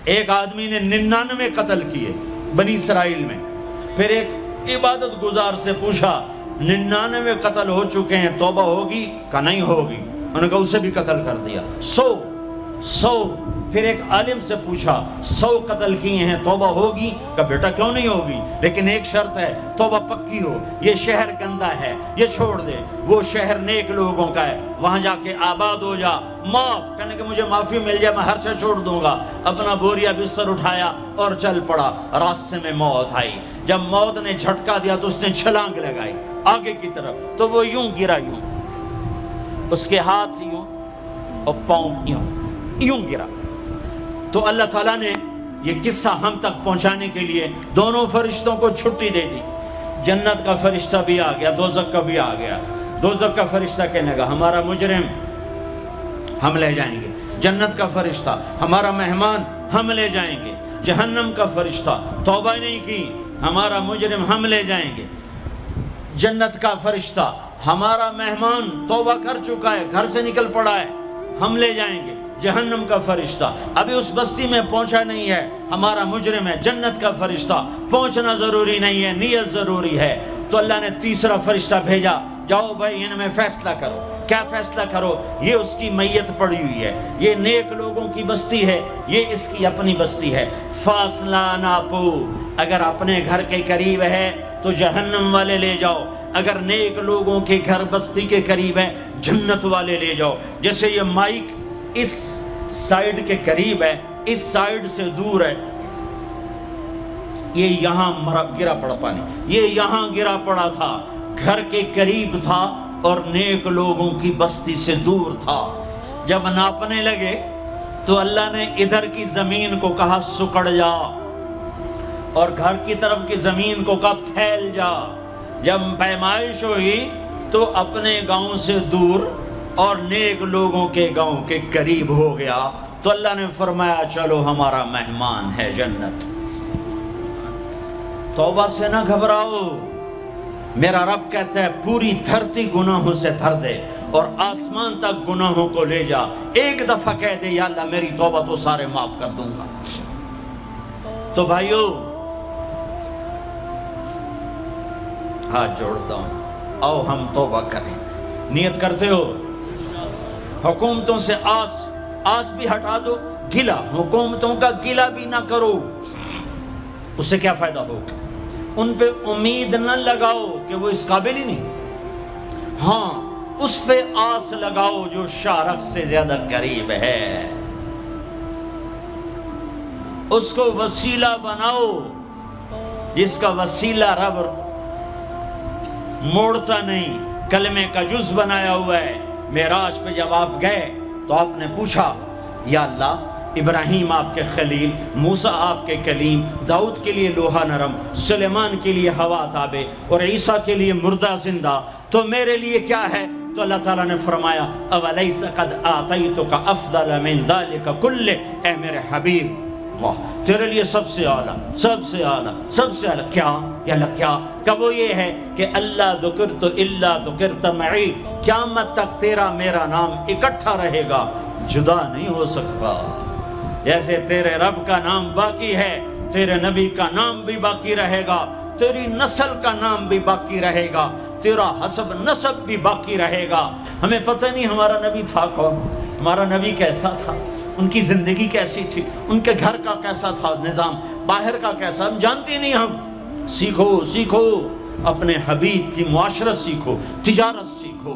ایک آدمی نے 99 قتل کیے بنی اسرائیل میں. پھر ایک عبادت گزار سے پوچھا 99 قتل ہو چکے ہیں، توبہ ہوگی کہ نہیں ہوگی؟ انہوں نے کہا اسے بھی قتل کر دیا. 100. پھر ایک عالم سے پوچھا 100 قتل کیے ہیں، توبہ ہوگی؟ کہ بیٹا کیوں نہیں ہوگی، لیکن ایک شرط ہے، توبہ پکی ہو. یہ شہر گندا ہے، یہ چھوڑ دے. وہ شہر نیک لوگوں کا ہے، وہاں جا کے آباد ہو جا. معاف کہنے کہ مجھے معافی مل جائے میں ہر شے چھوڑ دوں گا. اپنا بوریا بستر اٹھایا اور چل پڑا. راستے میں موت آئی. جب موت نے جھٹکا دیا تو اس نے چھلانگ لگائی آگے کی طرف، تو وہ یوں گرا، یوں اس کے ہاتھ یوں اور پاؤں یوں گرا. تو اللہ تعالیٰ نے یہ قصہ ہم تک پہنچانے کے لیے دونوں فرشتوں کو چھٹی دے دی. جنت کا فرشتہ بھی آ گیا، دوزخ کا بھی آ گیا. دوزخ کا فرشتہ کہنے لگا ہمارا مجرم ہم لے جائیں گے. جنت کا فرشتہ ہمارا مہمان ہم لے جائیں گے. جہنم کا فرشتہ توبہ نہیں کی ہمارا مجرم ہم لے جائیں گے. جنت کا فرشتہ ہمارا مہمان توبہ کر چکا ہے، گھر سے نکل پڑا ہے، ہم لے جائیں گے. جہنم کا فرشتہ ابھی اس بستی میں پہنچا نہیں ہے، ہمارا مجرم ہے. جنت کا فرشتہ پہنچنا ضروری نہیں ہے، نیت ضروری ہے. تو اللہ نے تیسرا فرشتہ بھیجا، جاؤ بھائی ان میں فیصلہ کرو. کیا فیصلہ کرو؟ یہ اس کی میت پڑی ہوئی ہے، یہ نیک لوگوں کی بستی ہے، یہ اس کی اپنی بستی ہے. فاصلہ ناپو، اگر اپنے گھر کے قریب ہے تو جہنم والے لے جاؤ، اگر نیک لوگوں کے گھر بستی کے قریب ہے جنت والے لے جاؤ. جیسے یہ مائک اس سائیڈ کے قریب ہے، اس سائیڈ سے دور ہے، یہ یہاں گرا پڑا پانی، یہ یہاں گرا پڑا تھا، گھر کے قریب تھا اور نیک لوگوں کی بستی سے دور تھا. جب ناپنے لگے تو اللہ نے ادھر کی زمین کو کہا سکڑ جا، اور گھر کی طرف کی زمین کو کہا پھیل جا. جب پیمائش ہوئی تو اپنے گاؤں سے دور اور نیک لوگوں کے گاؤں کے قریب ہو گیا. تو اللہ نے فرمایا چلو ہمارا مہمان ہے جنت. توبہ سے نہ گھبراؤ، میرا رب کہتا ہے پوری دھرتی گناہوں سے بھر دے اور آسمان تک گناہوں کو لے جا. ایک دفعہ کہہ دے یا اللہ میری توبہ تو سارے معاف کر دوں گا. تو بھائیو ہاتھ جوڑتا ہوں، آؤ ہم توبہ کریں. نیت کرتے ہو؟ حکومتوں سے آس بھی ہٹا دو، گلا حکومتوں کا گلا بھی نہ کرو. اس سے کیا فائدہ ہوگا؟ ان پہ امید نہ لگاؤ کہ وہ اس قابل ہی نہیں. ہاں اس پہ آس لگاؤ جو شارق سے زیادہ قریب ہے، اس کو وسیلہ بناؤ جس کا وسیلہ رب موڑتا نہیں، کلمے کا جز بنایا ہوا ہے. معراج پہ جب آپ گئے تو آپ نے پوچھا یا اللہ ابراہیم آپ کے خلیل، موسیٰ آپ کے کلیم، داؤد کے لیے لوہا نرم، سلیمان کے لیے ہوا تابع اور عیسیٰ کے لیے مردہ زندہ، تو میرے لیے کیا ہے؟ تو اللہ تعالیٰ نے فرمایا اولیس قد آتیتک افضل من ذلک کلہ، اے میرے حبیب واہ تیرے لیے سب سے اعلیٰ، سب سے اعلیٰ، سب سے اعلیٰ کیا؟ یا اللہ کیا؟ کہ وہ یہ ہے کہ اللہ ذکرت الا ذکرت معی، قیامت تک تیرا میرا نام اکٹھا رہے گا، جدا نہیں ہو سکتا. جیسے تیرے رب کا نام باقی ہے، تیرے نبی کا نام بھی باقی رہے گا، تیری نسل کا نام بھی باقی رہے گا، تیرا حسب نسب بھی باقی رہے گا. ہمیں پتہ نہیں ہمارا نبی تھا کون، ہمارا نبی کیسا تھا، ان کی زندگی کیسی تھی، ان کے گھر کا کیسا تھا نظام، باہر کا کیسا، ہم جانتے نہیں. ہم سیکھو اپنے حبیب کی معاشرت سیکھو، تجارت سیکھو.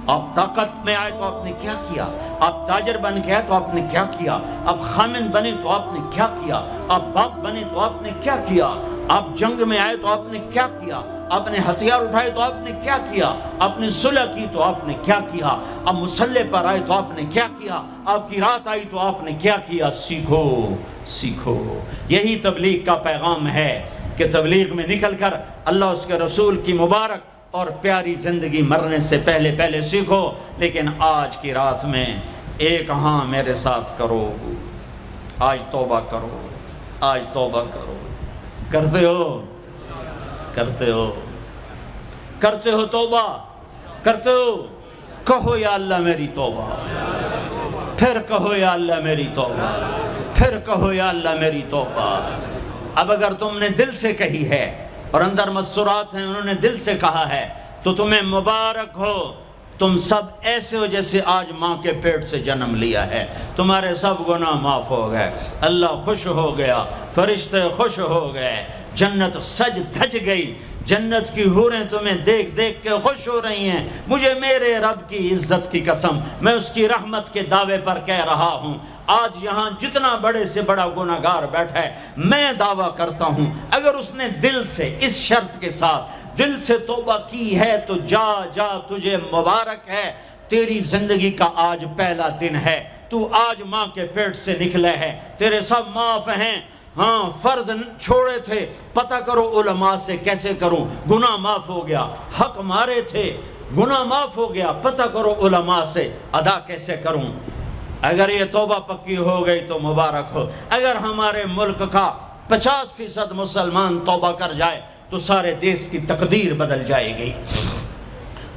آپ طاقت میں آئے تو آپ نے کیا کیا، آپ تاجر بن کے آئے تو آپ نے کیا کیا، آپ خامن بنے تو آپ نے کیا کیا، آپ باپ بنے تو آپ نے کیا کیا، آپ جنگ میں آئے تو آپ نے کیا کیا، آپ نے ہتھیار اٹھائے تو آپ نے کیا کیا، آپ نے صلح کی تو آپ نے کیا کیا، آپ مسلح پر آئے تو آپ نے کیا کیا، آپ کی رات آئی تو آپ نے کیا کیا. سیکھو. یہی تبلیغ کا پیغام ہے کہ تبلیغ میں نکل کر اللہ اس کے رسول کی مبارک اور پیاری زندگی مرنے سے پہلے سیکھو. لیکن آج کی رات میں ایک ہاں میرے ساتھ کرو، آج توبہ کرو، آج توبہ کرو. کرتے ہو توبہ، کرتے ہو؟ کہو یا اللہ میری توبہ، پھر کہو یا اللہ میری توبہ، پھر کہو یا اللہ میری توبہ۔ اب اگر تم نے دل سے کہی ہے اور اندر مسرات ہیں انہوں نے دل سے کہا ہے تو تمہیں مبارک ہو، تم سب ایسے ہو جیسے آج ماں کے پیٹ سے جنم لیا ہے، تمہارے سب گناہ معاف ہو گئے، اللہ خوش ہو گیا، فرشتے خوش ہو گئے، جنت سج دھج گئی، جنت کی حوریں تمہیں دیکھ دیکھ کے خوش ہو رہی ہیں۔ مجھے میرے رب کی عزت کی قسم، میں اس کی رحمت کے دعوے پر کہہ رہا ہوں، آج یہاں جتنا بڑے سے بڑا گناہگار بیٹھا ہے، میں دعویٰ کرتا ہوں اگر اس نے دل سے اس شرط کے ساتھ دل سے توبہ کی ہے تو جا جا تجھے مبارک ہے، تیری زندگی کا آج پہلا دن ہے، تو آج ماں کے پیٹ سے نکلے ہے، تیرے سب معاف ہیں۔ ہاں فرض چھوڑے تھے، پتہ کرو علماء سے کیسے کروں، گناہ معاف ہو گیا، حق مارے تھے گناہ معاف ہو گیا، پتہ کرو علماء سے ادا کیسے کروں۔ اگر یہ توبہ پکی ہو گئی تو مبارک ہو۔ اگر ہمارے ملک کا 50% مسلمان توبہ کر جائے تو سارے دیش کی تقدیر بدل جائے گی۔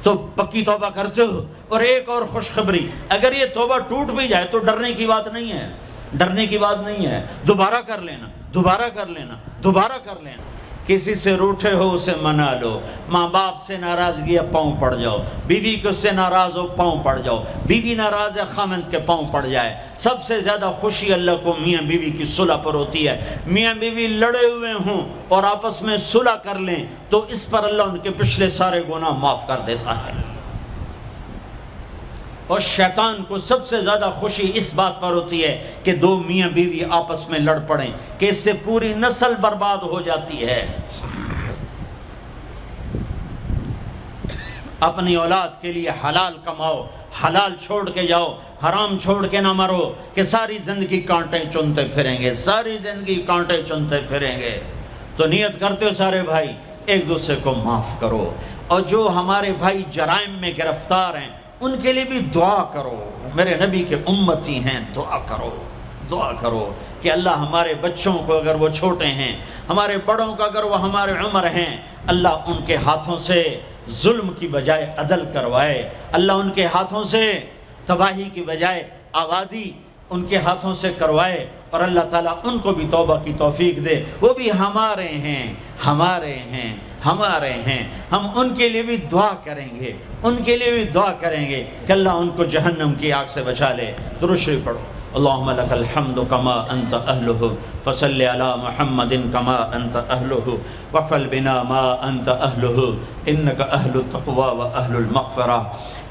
تو پکی توبہ کرتے ہو۔ اور ایک اور خوشخبری، اگر یہ توبہ ٹوٹ بھی جائے تو ڈرنے کی بات نہیں ہے، ڈرنے کی بات نہیں ہے، دوبارہ کر لینا، دوبارہ کر لینا، دوبارہ کر لینا۔ کسی سے روٹھے ہو اسے منا لو، ماں باپ سے ناراضگی ہے پاؤں پڑ جاؤ، بیوی کو سے ناراض ہو پاؤں پڑ جاؤ، بیوی ناراض ہے خامند کے پاؤں پڑ جائے۔ سب سے زیادہ خوشی اللہ کو میاں بیوی کی صلح پر ہوتی ہے۔ میاں بیوی لڑے ہوئے ہوں اور آپس میں صلح کر لیں تو اس پر اللہ ان کے پچھلے سارے گناہ معاف کر دیتا ہے۔ اور شیطان کو سب سے زیادہ خوشی اس بات پر ہوتی ہے کہ دو میاں بیوی آپس میں لڑ پڑیں، کہ اس سے پوری نسل برباد ہو جاتی ہے۔ اپنی اولاد کے لیے حلال کماؤ، حلال چھوڑ کے جاؤ، حرام چھوڑ کے نہ مرو کہ ساری زندگی کانٹے چنتے پھریں گے، ساری زندگی کانٹے چنتے پھریں گے۔ تو نیت کرتے ہو سارے بھائی ایک دوسرے کو معاف کرو، اور جو ہمارے بھائی جرائم میں گرفتار ہیں ان کے لیے بھی دعا کرو، میرے نبی کے امتی ہیں، دعا کرو، دعا کرو کہ اللہ ہمارے بچوں کو اگر وہ چھوٹے ہیں، ہمارے بڑوں کا اگر وہ ہمارے عمر ہیں، اللہ ان کے ہاتھوں سے ظلم کی بجائے عدل کروائے، اللہ ان کے ہاتھوں سے تباہی کی بجائے آبادی ان کے ہاتھوں سے کروائے، اور اللہ تعالیٰ ان کو بھی توبہ کی توفیق دے۔ وہ بھی ہمارے ہیں، ہمارے ہیں، ہمارے ہیں، ہم ان کے لیے بھی دعا کریں گے، ان کے لیے بھی دعا کریں گے کہ اللہ ان کو جہنم کی آگ سے بچا لے۔ درود شریف پڑھو۔ اللہم لک الحمد کما انت اہلہ فصل علی محمد کما انت اہلہ وفعل بنا ما انت اہلہ انک اہل التقوی و اہل المغفرہ،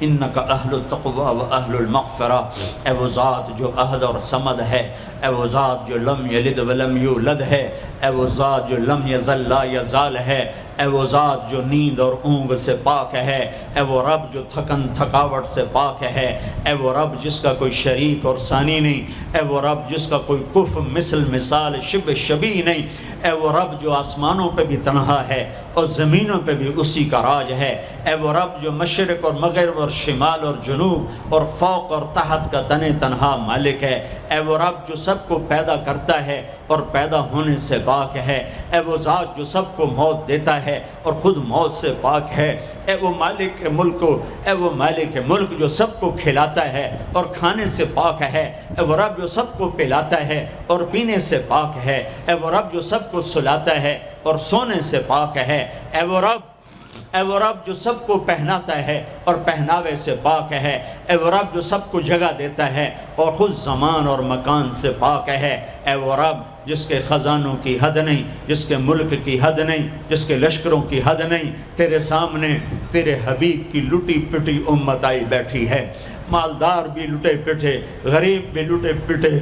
انک اہل التقوی و اہل المغفرہ۔ اے وہ ذات جو احد اور صمد ہے، اے وہ ذات جو لم یلد ولم یولد ہے، اے وہ ذات جو لم یزل لا یزال ہے، اے وہ ذات جو نیند اور اونگ سے پاک ہے، اے وہ رب جو تھکن تھکاوٹ سے پاک ہے، اے وہ رب جس کا کوئی شریک اور ثانی نہیں، اے وہ رب جس کا کوئی کف مثل مثال شبہ شبیہ نہیں، اے وہ رب جو آسمانوں پہ بھی تنہا ہے اور زمینوں پہ بھی اسی کا راج ہے، اے وہ رب جو مشرق اور مغرب اور شمال اور جنوب اور فوق اور تحت کا تنہا مالک ہے، اے وہ رب جو سب کو پیدا کرتا ہے اور پیدا ہونے سے پاک ہے، اے وہ ذات جو سب کو موت دیتا ہے اور خود موت سے پاک ہے، اے وہ مالک ملک، اے وہ مالک ملک جو سب کو کھلاتا ہے اور کھانے سے پاک ہے، اے وہ رب جو سب کو پلاتا ہے اور پینے سے پاک ہے، اے وہ رب جو سب کو سلاتا ہے اور سونے سے پاک ہے، اے وہ رب جو سب کو پہناتا ہے اور پہناوے سے پاک ہے، اے وہ رب جو سب کو جگہ دیتا ہے اور خود زمان اور مکان سے پاک ہے، اے وہ رب جس کے خزانوں کی حد نہیں، جس کے ملک کی حد نہیں، جس کے لشکروں کی حد نہیں، تیرے سامنے تیرے حبیب کی لٹی پٹی امت آئی بیٹھی ہے، مالدار بھی لٹے پٹے، غریب بھی لٹے پٹے،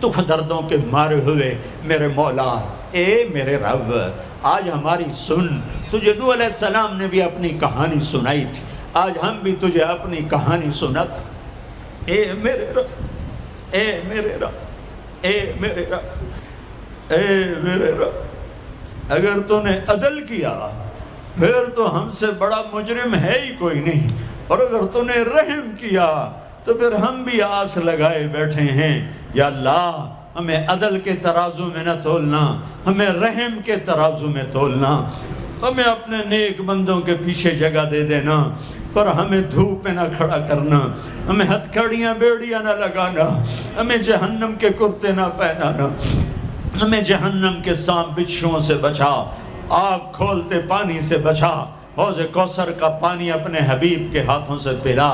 دکھ دردوں کے مارے ہوئے میرے مولا، اے میرے رب آج ہماری سن۔ تجھے نوح علیہ السلام نے بھی اپنی کہانی سنائی تھی، آج ہم بھی تجھے اپنی کہانی سنات۔ اے میرے رب، اے میرے رب، اے میرے رب، اے میرے رب، اگر تو نے عدل کیا پھر تو ہم سے بڑا مجرم ہے ہی کوئی نہیں، اور اگر تو نے رحم کیا تو پھر ہم بھی آس لگائے بیٹھے ہیں۔ یا اللہ ہمیں عدل کے ترازو میں نہ تولنا، ہمیں رحم کے ترازو میں تولنا۔ ہمیں اپنے نیک بندوں کے پیچھے جگہ دے دینا، پر ہمیں دھوپ میں نہ کھڑا کرنا، ہمیں ہتھکڑیاں بیڑیاں نہ لگانا، ہمیں جہنم کے کرتے نہ پہنانا، ہمیں جہنم کے سانپ بچھوؤں سے بچا، آگ کھولتے پانی سے بچا، حوض کوثر کا پانی اپنے حبیب کے ہاتھوں سے پلا،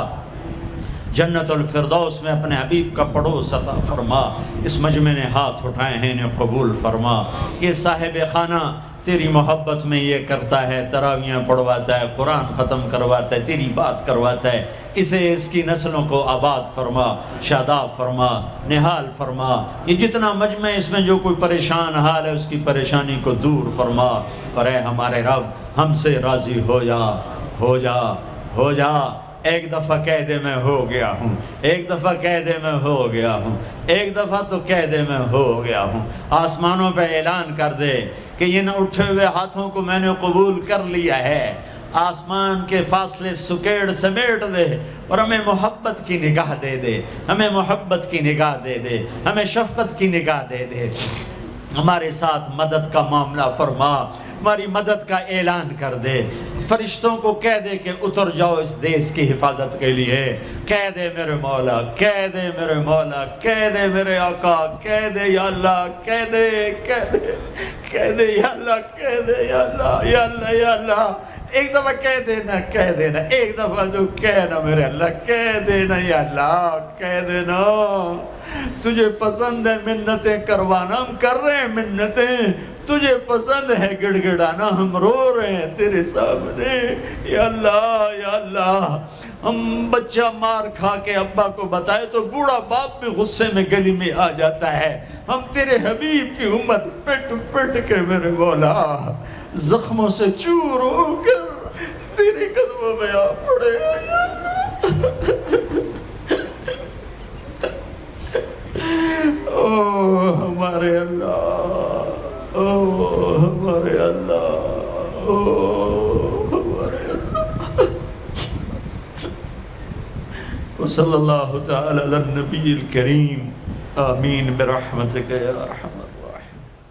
جنت الفردوس میں اپنے حبیب کا پڑوس عطا فرما، اس مجمع نے ہاتھ اٹھائے ہیں انہیں قبول فرما۔ یہ صاحب خانہ تیری محبت میں یہ کرتا ہے، تراویاں پڑھواتا ہے، قرآن ختم کرواتا ہے، تیری بات کرواتا ہے، اسے اس کی نسلوں کو آباد فرما، شاداب فرما، نہال فرما۔ یہ جتنا مجمع اس میں جو کوئی پریشان حال ہے اس کی پریشانی کو دور فرما، اور اے ہمارے رب ہم سے راضی ہو جا، ہو جا، ہو جا۔ ایک دفعہ کہہ دے میں ہو گیا ہوں، ایک دفعہ کہہ دے میں ہو گیا ہوں، ایک دفعہ تو کہہ دے میں ہو گیا ہوں۔ آسمانوں پہ اعلان کر دے کہ یہ نہ اٹھے ہوئے ہاتھوں کو میں نے قبول کر لیا ہے۔ آسمان کے فاصلے سکیڑ سمیٹ دے اور ہمیں محبت کی نگاہ دے دے، ہمیں محبت کی نگاہ دے دے، ہمیں شفقت کی نگاہ دے دے۔ ہمارے ساتھ مدد کا معاملہ فرما، ہماری مدد کا اعلان کر دے، فرشتوں کو کہہ دے کہ اتر جاؤ اس دیس کی حفاظت کے لیے، کہہ دے میرے مولا، کہہ دے میرے مولا، کہہ دے میرے آقا، کہہ دے یا اللہ، کہہ دے، کہہ دے، کہہ دے یا اللہ، کہہ دے یا اللہ، یا اللہ، یا اللہ۔ ایک دفعہ کہہ دینا، کہہ دینا، ایک دفعہ جو کہنا میرے اللہ، کہہ دینا یا اللہ، کہہ دینا۔ تجھے پسند ہے منتیں کروانا، ہم کر رہے ہیں منتیں، تجھے پسند ہے گڑ گڑانا، ہم رو رہے ہیں تیرے سامنے یا اللہ، یا اللہ۔ ہم بچہ مار کھا کے ابا کو بتائے تو بوڑھا باپ بھی غصے میں گلی میں آ جاتا ہے، ہم تیرے حبیب کی امت پٹ پٹ کے میرے مولا زخموں سے چور ہو کر تیرے قدموں میں آ پڑے یا اوہ ہمارے اللہ، اوہ ہمارے اللہ، اوہ ہمارے اللہ۔ وصلی اللہ تعالی علی النبی الکریم، آمین برحمتک یا ارحم الراحمین۔